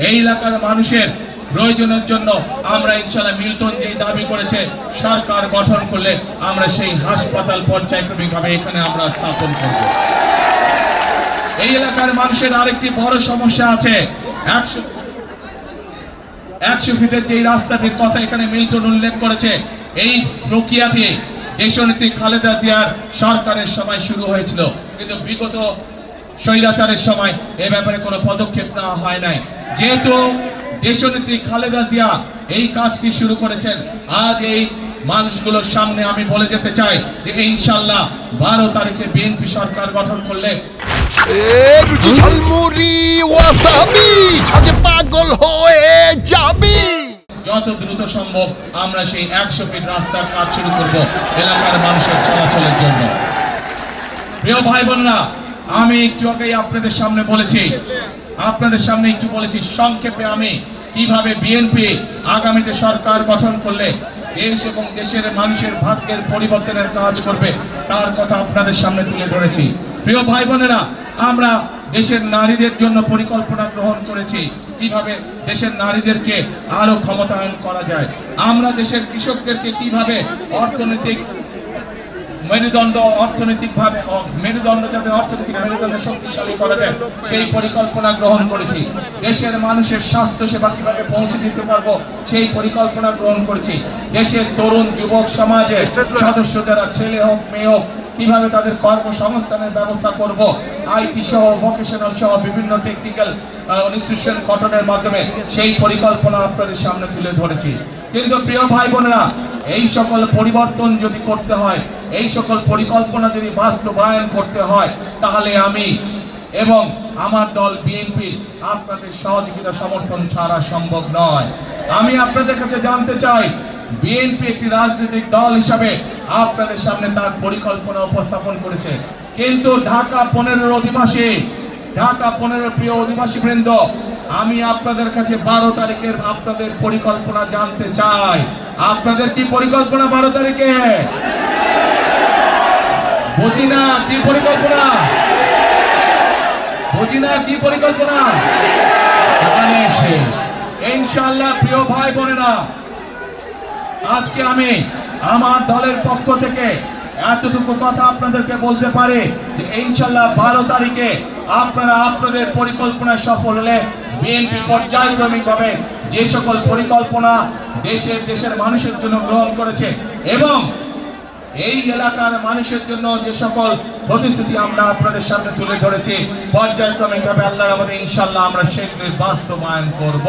এই এলাকার মানুষের প্রয়োজনের জন্য আমরা ইনশাআল্লাহ মিল্টন যেই দাবি করেছে সরকার গঠন করলে আমরা সেই হাসপাতাল পর্যায়ক্রমিকভাবে এখানে আমরা স্থাপন করব। এই এলাকার মানুষের আরেকটি বড় সমস্যা আছে, 100 ফিটের যে রাস্তাটির কথা এখানে মিল্টন উল্লেখ করেছে, এই প্রক্রিয়াটি দেশনেত্রী খালেদা জিয়ার সরকারের সময় শুরু হয়েছিল, কিন্তু বিগত স্বৈরাচারের সময় এ ব্যাপারে কোনো পদক্ষেপ নেওয়া হয় নাই। যেহেতু দেশনেত্রী খালেদা জিয়া এই কাজটি শুরু করেছেন, আজ এই মানুষগুলোর সামনে আমি বলে যেতে চাই যে ইনশাআল্লাহ 12 তারিখে বিএনপি সরকার গঠন করলে পাগল হয়ে যাবি। যত দ্রুত সম্ভব আমরা সেই 100 ফিট রাস্তার কাজ শুরু করব এলাকার মানুষের চলাচলের জন্য। প্রিয় ভাই বোনেরা, আমি একটু আগেই আপনাদের সামনে বলেছি সংক্ষেপে আমি কিভাবে বিএনপি আগামীতে সরকার গঠন করলে দেশ এবং দেশের মানুষের ভাগ্যের পরিবর্তনের কাজ করবে তার কথা আপনাদের সামনে তুলে ধরেছি। প্রিয় ভাই বোনেরা, আমরা দেশের নারীদের জন্য পরিকল্পনা গ্রহণ করেছি কিভাবে দেশের নারীদেরকে আরো ক্ষমতায়ন করা যায়। আমরা দেশের কৃষকদেরকে কিভাবে অর্থনৈতিক মেরুদণ্ড শক্তিশালী করা যায় সেই পরিকল্পনা গ্রহণ করেছি। দেশের মানুষের স্বাস্থ্য সেবা কিভাবে পৌঁছে দিতে পারবো সেই পরিকল্পনা গ্রহণ করেছি। দেশের তরুণ যুবক সমাজের সদস্য যারা ছেলে হোক মেয়ে হোক কিভাবে তাদের কর্মসংস্থানের ব্যবস্থা করব, আইটি সহ ভোকেশনাল সহ বিভিন্ন টেকনিক্যাল ইনস্টিটিউশন গঠনের মাধ্যমে সেই পরিকল্পনা আপনাদের সামনে তুলে ধরেছি। কিন্তু প্রিয় ভাই বোনেরা, এই সকল পরিবর্তন যদি করতে হয়, এই সকল পরিকল্পনা যদি বাস্তবায়ন করতে হয়, তাহলে আমি এবং আমার দল বিএনপি আপনাদের সহযোগিতা সমর্থন ছাড়া সম্ভব নয়। আমি আপনাদের কাছে জানতে চাই, বিএনপি একটি রাজনৈতিক দল হিসাবে আপনাদের সামনে তার পরিকল্পনা উপস্থাপন করেছে, কিন্তু ঢাকা 15 প্রিয় অধিবাসী বৃন্দ, আমি আপনাদের কাছে 12 তারিখের আপনাদের পরিকল্পনা জানতে চাই। আপনাদের কি পরিকল্পনা 12 তারিখে? বুঝি না কি পরিকল্পনা, এখানে শেষ। ইনশাআল্লাহ প্রিয় ভাই বোনেরা, আজকে আমি আমার দলের পক্ষ থেকে এতটুকু কথা আপনাদেরকে বলতে পারে যে ইনশাআল্লাহ 12 তারিখে আপনারা আপনাদের পরিকল্পনা সফল হলে বিএনপি পর্যায়ক্রমিকভাবে যে সকল পরিকল্পনা দেশের মানুষের জন্য গ্রহণ করেছে এবং এই এলাকার মানুষের জন্য যে সকল প্রতিশ্রুতি আমরা আপনাদের সামনে তুলে ধরেছি, পর্যায়ক্রমিকভাবে আল্লাহর রহমতে ইনশাআল্লাহ আমরা সেগুলো বাস্তবায়ন করব।